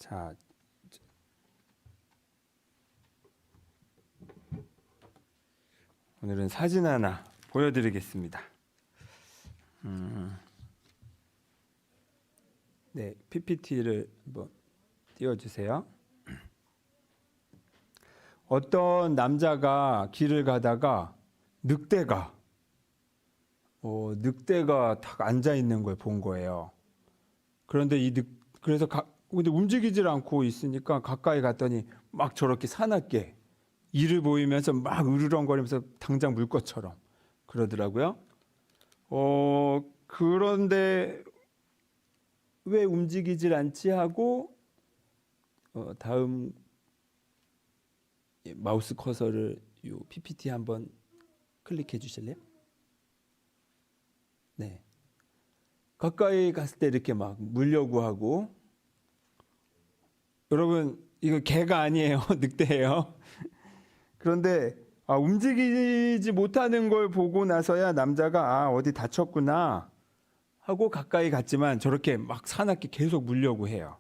자, 오늘은 사진 하나 보여드리겠습니다. 네, PPT를 한번 띄워주세요. 어떤 남자가 길을 가다가 늑대가 딱 앉아 있는 걸 본 거예요. 그런데 근데 움직이질 않고 있으니까 가까이 갔더니 막 저렇게 사납게 이를 보이면서 막 으르렁거리면서 당장 물 것처럼 그러더라고요. 그런데 왜 움직이질 않지 하고 다음 마우스 커서를 요 PPT 한번 클릭해 주실래요? 네. 가까이 갔을 때 이렇게 막 물려고 하고, 여러분 이거 개가 아니에요. 늑대예요. 그런데 움직이지 못하는 걸 보고 나서야 남자가 어디 다쳤구나 하고 가까이 갔지만 저렇게 막 사납게 계속 물려고 해요.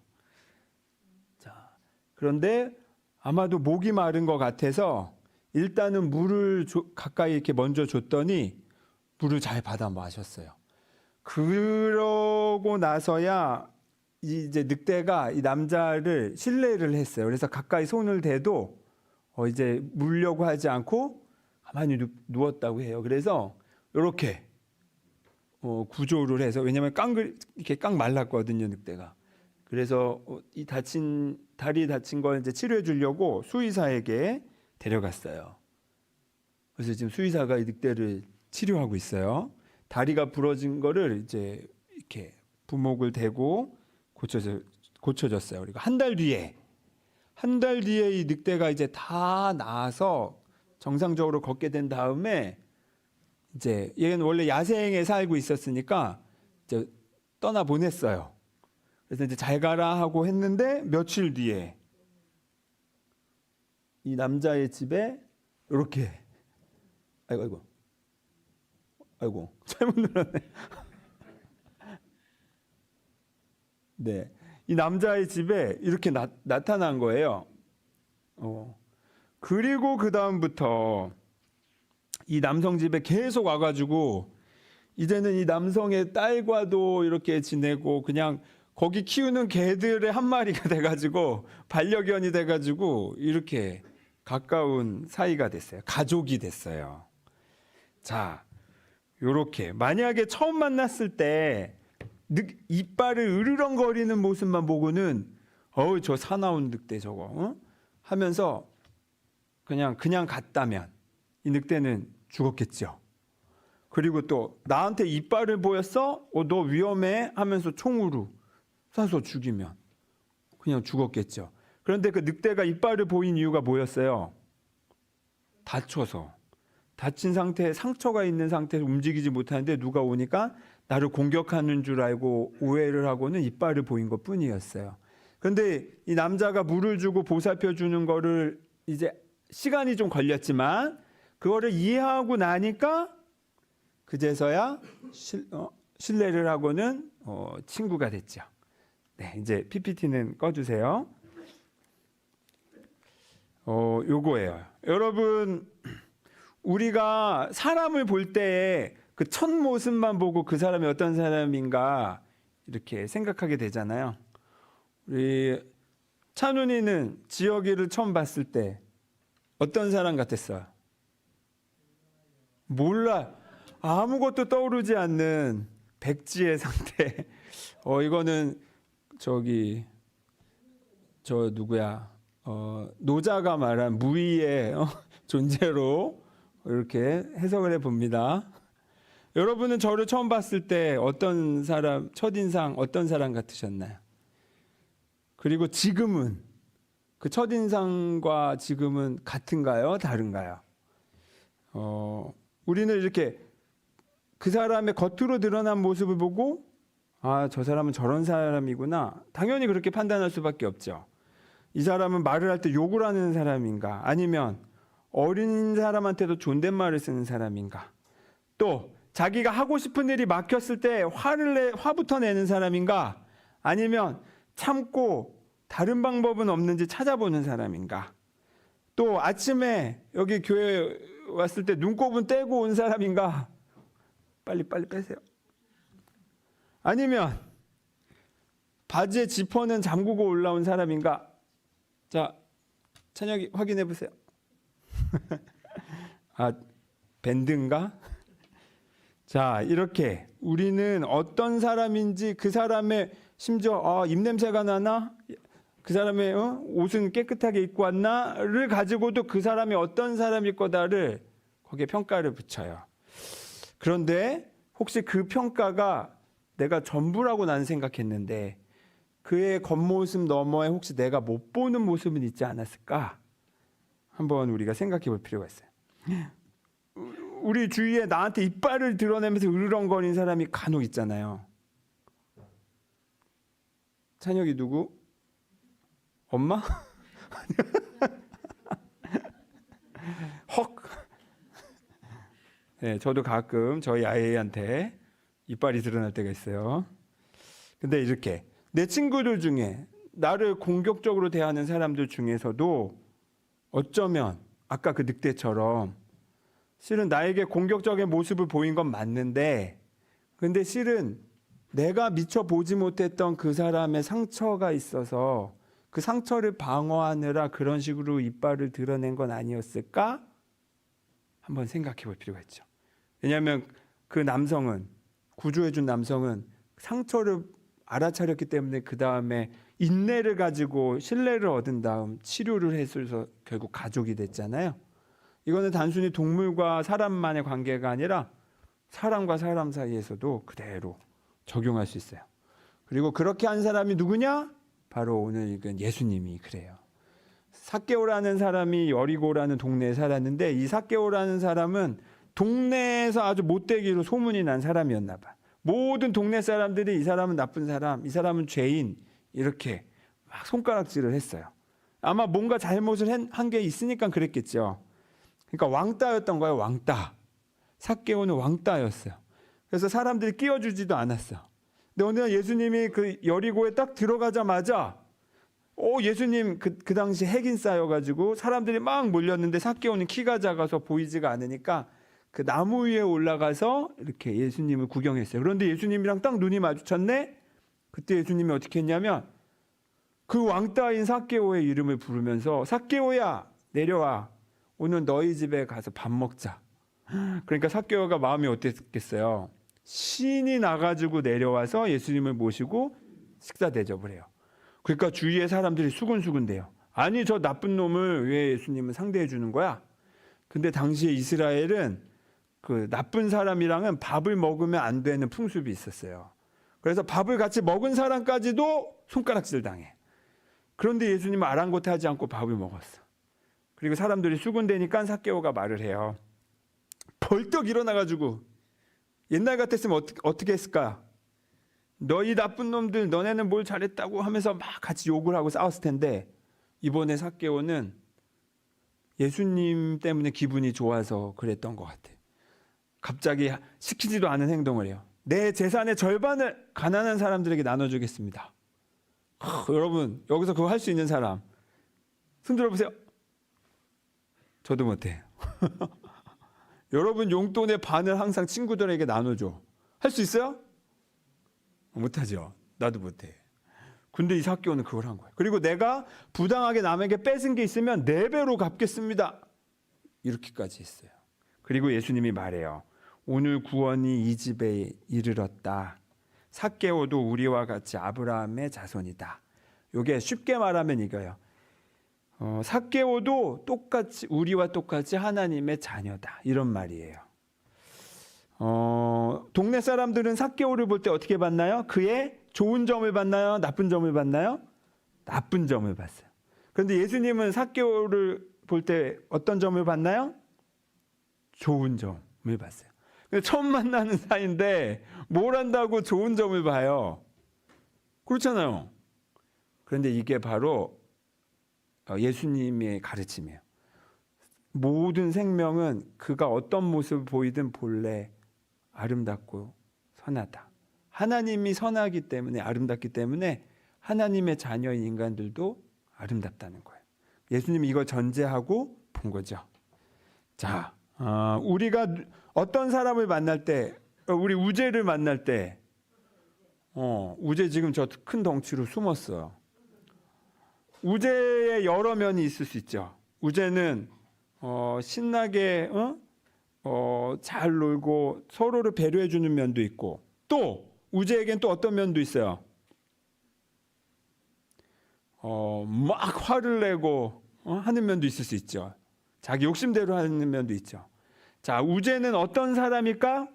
자, 그런데 아마도 목이 마른 것 같아서 일단은 물을 가까이 이렇게 먼저 줬더니 물을 잘 받아 마셨어요. 그러고 나서야 이제 늑대가 이 남자를 신뢰를 했어요. 그래서 가까이 손을 대도 이제 물려고 하지 않고 가만히 누웠다고 해요. 그래서 이렇게 구조를 해서, 왜냐하면 이렇게 깡 말랐거든요, 늑대가. 그래서 이 다리 다친 걸 이제 치료해 주려고 수의사에게 데려갔어요. 그래서 지금 수의사가 이 늑대를 치료하고 있어요. 다리가 부러진 거를 이제 이렇게 부목을 대고 고쳐줬어요. 그리고 한 달 뒤에 이 늑대가 이제 다 나아서 정상적으로 걷게 된 다음에, 이제 얘는 원래 야생에 살고 있었으니까 이제 떠나 보냈어요. 그래서 이제 잘 가라 하고 했는데 며칠 뒤에 이 남자의 집에 이렇게 아이고 잘못 눌렀네. 네, 이 남자의 집에 이렇게 나타난 거예요. 그리고 그 다음부터 이 남성 집에 계속 와가지고 이제는 이 남성의 딸과도 이렇게 지내고, 그냥 거기 키우는 개들의 한 마리가 돼가지고 반려견이 돼가지고 이렇게 가까운 사이가 됐어요. 가족이 됐어요. 자, 요렇게 만약에 처음 만났을 때 이빨을 으르렁거리는 모습만 보고는 저 사나운 늑대 저거 하면서 그냥 갔다면 이 늑대는 죽었겠죠. 그리고 또 나한테 이빨을 보였어? 너 위험해 하면서 총으로 쏴서 죽이면 그냥 죽었겠죠. 그런데 그 늑대가 이빨을 보인 이유가 뭐였어요? 다친 상태에, 상처가 있는 상태에서 움직이지 못하는데 누가 오니까 나를 공격하는 줄 알고 오해를 하고는 이빨을 보인 것 뿐이었어요. 그런데 이 남자가 물을 주고 보살펴 주는 거를 이제 시간이 좀 걸렸지만 그거를 이해하고 나니까 그제서야 신뢰를 하고는 친구가 됐죠. 네, 이제 PPT는 꺼주세요. 요거예요. 여러분, 우리가 사람을 볼 때 그 첫 모습만 보고 그 사람이 어떤 사람인가 이렇게 생각하게 되잖아요. 우리 찬훈이는 지혁이를 처음 봤을 때 어떤 사람 같았어요? 몰라. 아무것도 떠오르지 않는 백지의 상태. 이거는 누구야? 노자가 말한 무의의 존재로 이렇게 해석을 해봅니다. 여러분은 저를 처음 봤을 때 어떤 사람, 첫인상 어떤 사람 같으셨나요? 그리고 지금은 그 첫인상과 지금은 같은가요? 다른가요? 우리는 이렇게 그 사람의 겉으로 드러난 모습을 보고 저 사람은 저런 사람이구나, 당연히 그렇게 판단할 수밖에 없죠. 이 사람은 말을 할 때 욕을 하는 사람인가, 아니면 어린 사람한테도 존댓말을 쓰는 사람인가, 또 자기가 하고 싶은 일이 막혔을 때 화부터 내는 사람인가, 아니면 참고 다른 방법은 없는지 찾아보는 사람인가? 또 아침에 여기 교회 왔을 때 눈곱은 떼고 온 사람인가? 빨리 빼세요. 아니면 바지에 지퍼는 잠그고 올라온 사람인가? 자, 찬혁이 확인해 보세요. 아, 밴드인가? 자, 이렇게 우리는 어떤 사람인지 그 사람의 심지어 입냄새가 나나? 그 사람의 옷은 깨끗하게 입고 왔나를 가지고도 그 사람이 어떤 사람일 거다를 거기에 평가를 붙여요. 그런데 혹시 그 평가가 내가 전부라고 나는 생각했는데 그의 겉모습 너머에 혹시 내가 못 보는 모습은 있지 않았을까? 한번 우리가 생각해 볼 필요가 있어요. 우리 주위에 나한테 이빨을 드러내면서 으르렁거리는 사람이 간혹 있잖아요. 찬혁이 누구? 엄마? 헉. 네, 저도 가끔 저희 아이한테 이빨이 드러날 때가 있어요. 근데 이렇게 내 친구들 중에 나를 공격적으로 대하는 사람들 중에서도 어쩌면 아까 그 늑대처럼 실은 나에게 공격적인 모습을 보인 건 맞는데 근데 실은 내가 미처 보지 못했던 그 사람의 상처가 있어서 그 상처를 방어하느라 그런 식으로 이빨을 드러낸 건 아니었을까? 한번 생각해 볼 필요가 있죠. 왜냐하면 그 남성은 구조해 준 남성은 상처를 알아차렸기 때문에 그 다음에 인내를 가지고 신뢰를 얻은 다음 치료를 해서 결국 가족이 됐잖아요. 이거는 단순히 동물과 사람만의 관계가 아니라 사람과 사람 사이에서도 그대로 적용할 수 있어요. 그리고 그렇게 한 사람이 누구냐? 바로 오늘 읽은 예수님이 그래요. 삭개오라는 사람이 여리고라는 동네에 살았는데 이 삭개오라는 사람은 동네에서 아주 못되기로 소문이 난 사람이었나 봐. 모든 동네 사람들이 이 사람은 나쁜 사람, 이 사람은 죄인 이렇게 막 손가락질을 했어요. 아마 뭔가 잘못을 한 게 있으니까 그랬겠죠. 그러니까 왕따였던 거예요. 왕따. 삭개오는 왕따였어요. 그래서 사람들이 끼워주지도 않았어. 근데 어느 날 예수님이 그 여리고에 딱 들어가자마자 예수님 그 당시 핵인 쌓여가지고 사람들이 막 몰렸는데 삭개오는 키가 작아서 보이지가 않으니까 그 나무 위에 올라가서 이렇게 예수님을 구경했어요. 그런데 예수님이랑 딱 눈이 마주쳤네. 그때 예수님이 어떻게 했냐면 그 왕따인 삭개오의 이름을 부르면서 삭개오야 내려와. 오늘 너희 집에 가서 밥 먹자. 그러니까 삭개오가 마음이 어땠겠어요? 신이 나가지고 내려와서 예수님을 모시고 식사 대접을 해요. 그러니까 주위의 사람들이 수군수군대요. 아니 저 나쁜 놈을 왜 예수님은 상대해 주는 거야? 근데 당시에 이스라엘은 그 나쁜 사람이랑은 밥을 먹으면 안 되는 풍습이 있었어요. 그래서 밥을 같이 먹은 사람까지도 손가락질 당해. 그런데 예수님은 아랑곳하지 않고 밥을 먹었어. 그리고 사람들이 수군대니까 삭개오가 말을 해요. 벌떡 일어나가지고 옛날 같았으면 어떻게 했을까? 너희 나쁜 놈들 너네는 뭘 잘했다고 하면서 막 같이 욕을 하고 싸웠을 텐데 이번에 삭개오는 예수님 때문에 기분이 좋아서 그랬던 것 같아. 갑자기 시키지도 않은 행동을 해요. 내 재산의 절반을 가난한 사람들에게 나눠주겠습니다. 여러분 여기서 그거 할 수 있는 사람 손 들어보세요. 저도 못해. 여러분 용돈의 반을 항상 친구들에게 나눠줘. 할 수 있어요? 못하죠. 나도 못해. 근데 이 삭개오는 그걸 한 거예요. 그리고 내가 부당하게 남에게 뺏은 게 있으면 4배로 갚겠습니다. 이렇게까지 했어요. 그리고 예수님이 말해요. 오늘 구원이 이 집에 이르렀다. 삭개오도 우리와 같이 아브라함의 자손이다. 이게 쉽게 말하면 이거예요. 삭개오도 똑같이 우리와 똑같이 하나님의 자녀다. 이런 말이에요. 동네 사람들은 삭개오를 볼 때 어떻게 봤나요? 그의 좋은 점을 봤나요? 나쁜 점을 봤나요? 나쁜 점을 봤어요. 그런데 예수님은 삭개오를 볼 때 어떤 점을 봤나요? 좋은 점을 봤어요. 처음 만나는 사이인데 뭘 한다고 좋은 점을 봐요? 그렇잖아요. 그런데 이게 바로 예수님의 가르침이에요. 모든 생명은 그가 어떤 모습을 보이든 본래 아름답고 선하다. 하나님이 선하기 때문에 아름답기 때문에 하나님의 자녀인 인간들도 아름답다는 거예요. 예수님이 이거 전제하고 본 거죠. 자, 우리가 어떤 사람을 만날 때, 우리 우재를 만날 때, 우재 지금 저 큰 덩치로 숨었어요. 우재의 여러 면이 있을 수 있죠. 우재는 신나게 잘 놀고 서로를 배려해 주는 면도 있고, 또 우재에겐 또 어떤 면도 있어요. 막 화를 내고 하는 면도 있을 수 있죠. 자기 욕심대로 하는 면도 있죠. 자, 우재는 어떤 사람일까?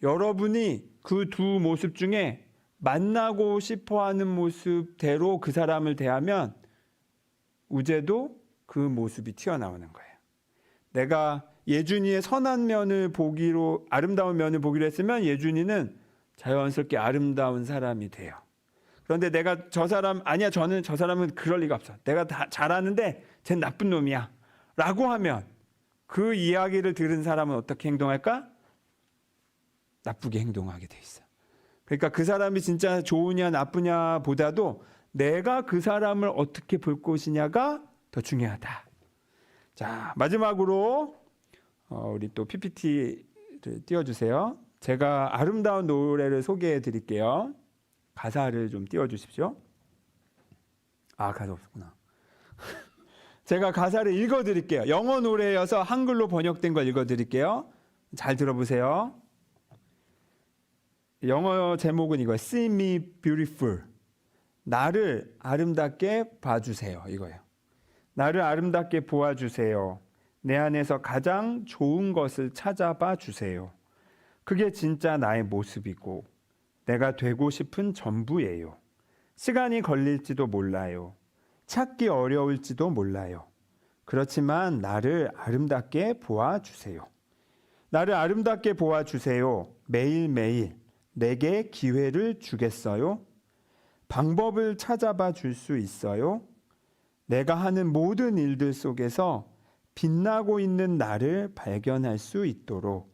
여러분이 그 두 모습 중에 만나고 싶어하는 모습대로 그 사람을 대하면 우재도 그 모습이 튀어나오는 거예요. 내가 예준이의 선한 면을 보기로, 아름다운 면을 보기로 했으면 예준이는 자연스럽게 아름다운 사람이 돼요. 그런데 내가 저 사람, 아니야, 저는 저 사람은 그럴 리가 없어. 내가 다 잘하는데 쟤는 나쁜 놈이야. 라고 하면 그 이야기를 들은 사람은 어떻게 행동할까? 나쁘게 행동하게 돼 있어. 그러니까 그 사람이 진짜 좋으냐 나쁘냐 보다도 내가 그 사람을 어떻게 볼 것이냐가 더 중요하다. 자, 마지막으로 우리 또 PPT를 띄워주세요. 제가 아름다운 노래를 소개해 드릴게요. 가사를 좀 띄워주십시오. 가사 없구나. 제가 가사를 읽어 드릴게요. 영어 노래여서 한글로 번역된 걸 읽어 드릴게요. 잘 들어보세요. 영어 제목은 이거예요. See me beautiful. 나를 아름답게 봐주세요. 이거예요. 나를 아름답게 보아주세요. 내 안에서 가장 좋은 것을 찾아봐 주세요. 그게 진짜 나의 모습이고 내가 되고 싶은 전부예요. 시간이 걸릴지도 몰라요. 찾기 어려울지도 몰라요. 그렇지만 나를 아름답게 보아주세요. 나를 아름답게 보아주세요. 매일매일 내게 기회를 주겠어요? 방법을 찾아봐 줄 수 있어요? 내가 하는 모든 일들 속에서 빛나고 있는 나를 발견할 수 있도록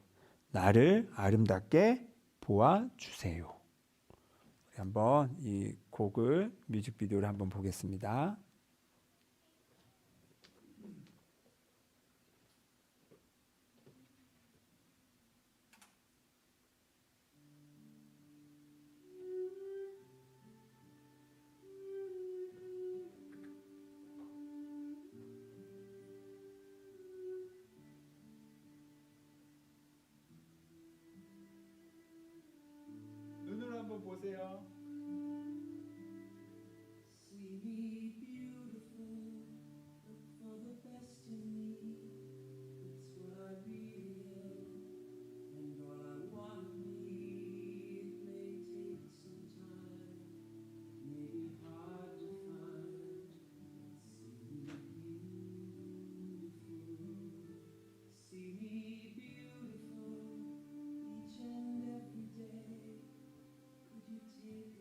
나를 아름답게 보아주세요. 우리 한번 이 곡을 뮤직비디오를 한번 보겠습니다. 눈을 한번 보세요. See me beautiful, look for the best in me. It's what I really am, and all I wanna be. It may take some time, it may be hard to find. See me beautiful, each and every day. Could you take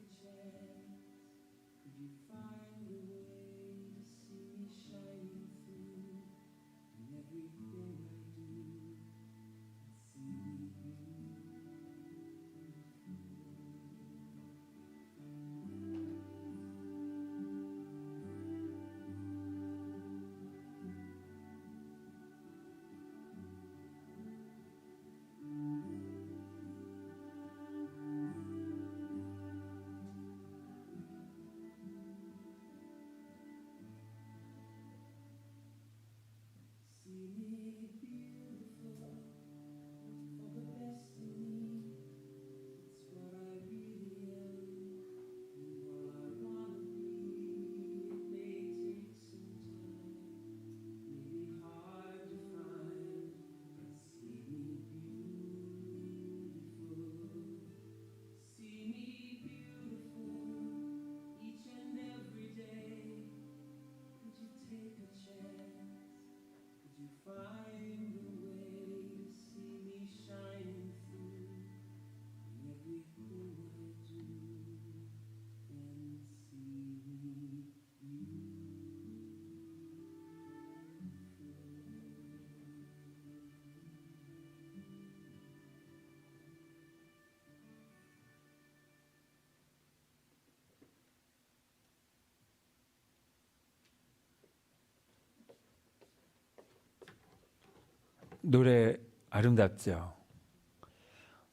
노래 아름답죠.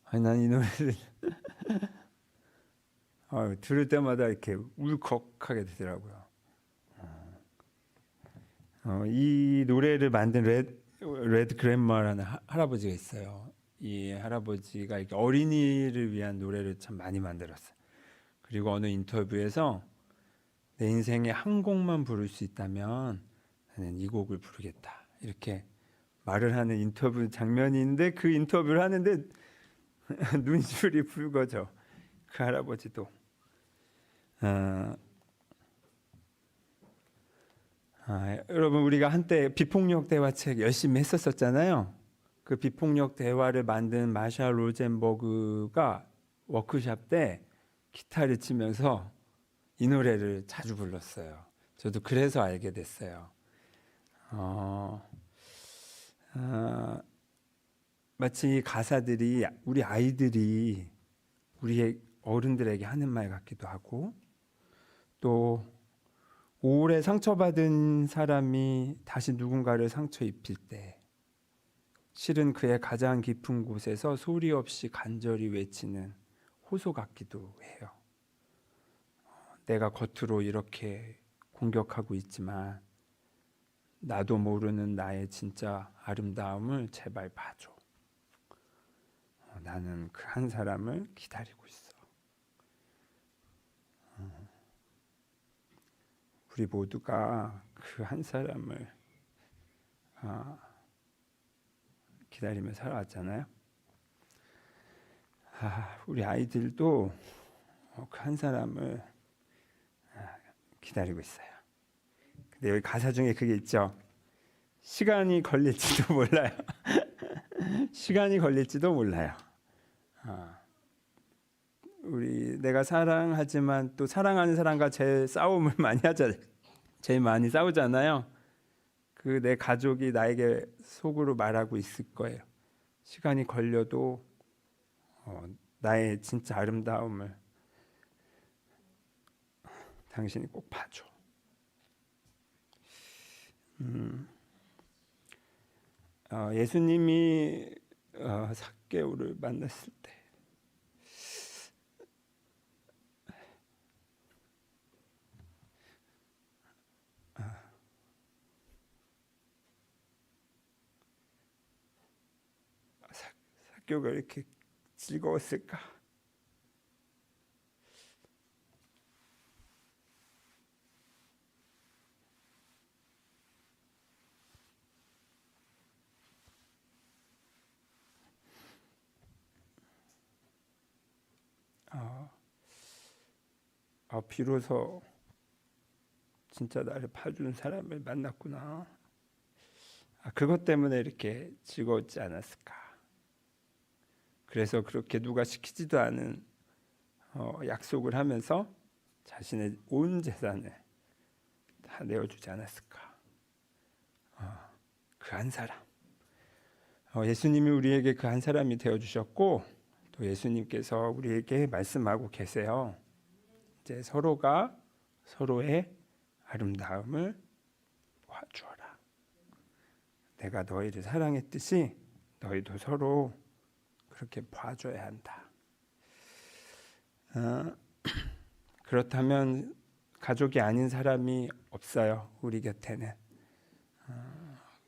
아니, 난 이 노래를 들을 때마다 이렇게 울컥하게 되더라고요. 이 노래를 만든 레드 그랜마라는 할아버지가 있어요. 이 할아버지가 이렇게 어린이를 위한 노래를 참 많이 만들었어요. 그리고 어느 인터뷰에서 내 인생에 한 곡만 부를 수 있다면 나는 이 곡을 부르겠다, 이렇게 말을 하는 인터뷰 장면인데, 그 인터뷰를 하는데 눈시울이 붉어져. 그 할아버지도. 여러분, 우리가 한때 비폭력 대화책 열심히 했었잖아요. 그 비폭력 대화를 만든 마샬 로젠버그가 워크숍 때 기타를 치면서 이 노래를 자주 불렀어요. 저도 그래서 알게 됐어요. 마치 이 가사들이 우리 아이들이 우리 어른들에게 하는 말 같기도 하고, 또 오래 상처받은 사람이 다시 누군가를 상처 입힐 때 실은 그의 가장 깊은 곳에서 소리 없이 간절히 외치는 호소 같기도 해요. 내가 겉으로 이렇게 공격하고 있지만 나도 모르는 나의 진짜 아름다움을 제발 봐줘. 나는 그 한 사람을 기다리고 있어. 우리 모두가 그 한 사람을 기다리며 살아왔잖아요. 우리 아이들도 그 한 사람을 기다리고 있어요. 근데 여기 가사 중에 그게 있죠. 시간이 걸릴지도 몰라요. 시간이 걸릴지도 몰라요. 내가 사랑하지만 또 사랑하는 사람과 제일 싸움을 많이 하잖아요. 제일 많이 싸우잖아요. 그 내 가족이 나에게 속으로 말하고 있을 거예요. 시간이 걸려도 나의 진짜 아름다움을 당신이 꼭 봐줘. 예수님이 삭개오를 만났을 때 삭개오가 이렇게 즐거웠을까? 비로소 진짜 나를 봐주는 사람을 만났구나. 그것 때문에 이렇게 즐거웠지 않았을까? 그래서 그렇게 누가 시키지도 않은 약속을 하면서 자신의 온 재산을 다 내어주지 않았을까? 그 한 사람. 예수님이 우리에게 그 한 사람이 되어주셨고, 또 예수님께서 우리에게 말씀하고 계세요. 이제 서로가 서로의 아름다움을 봐주어라. 내가 너희를 사랑했듯이 너희도 서로 그렇게 봐줘야 한다. 그렇다면 가족이 아닌 사람이 없어요. 우리 곁에는.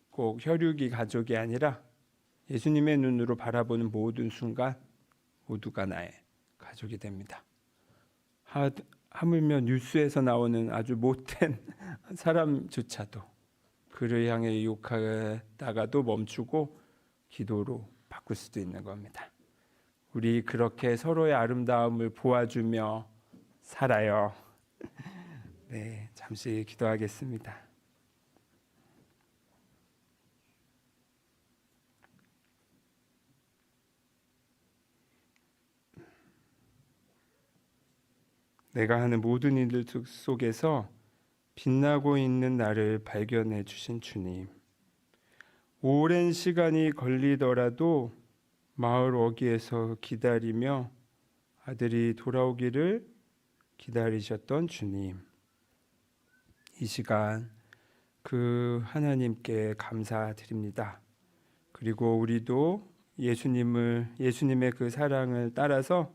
꼭 혈육이 가족이 아니라 예수님의 눈으로 바라보는 모든 순간 모두가 나의 가족이 됩니다. 하물며 뉴스에서 나오는 아주 못된 사람조차도 그를 향해 유혹하다가도 멈추고 기도로 바꿀 수도 있는 겁니다. 우리 그렇게 서로의 아름다움을 보아주며 살아요. 네, 잠시 기도하겠습니다. 내가 하는 모든 일들 속에서 빛나고 있는 나를 발견해 주신 주님, 오랜 시간이 걸리더라도 마을 어귀에서 기다리며 아들이 돌아오기를 기다리셨던 주님, 이 시간 그 하나님께 감사드립니다. 그리고 우리도 예수님의 그 사랑을 따라서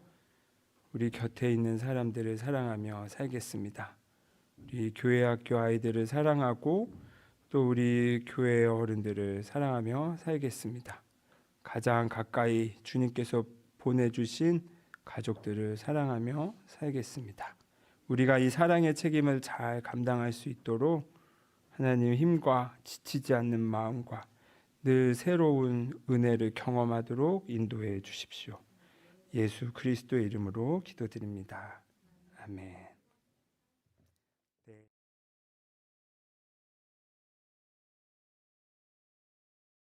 우리 곁에 있는 사람들을 사랑하며 살겠습니다. 우리 교회 학교 아이들을 사랑하고 또 우리 교회 어른들을 사랑하며 살겠습니다. 가장 가까이 주님께서 보내주신 가족들을 사랑하며 살겠습니다. 우리가 이 사랑의 책임을 잘 감당할 수 있도록 하나님의 힘과 지치지 않는 마음과 늘 새로운 은혜를 경험하도록 인도해 주십시오. 예수 그리스도의 이름으로 기도드립니다. 아멘.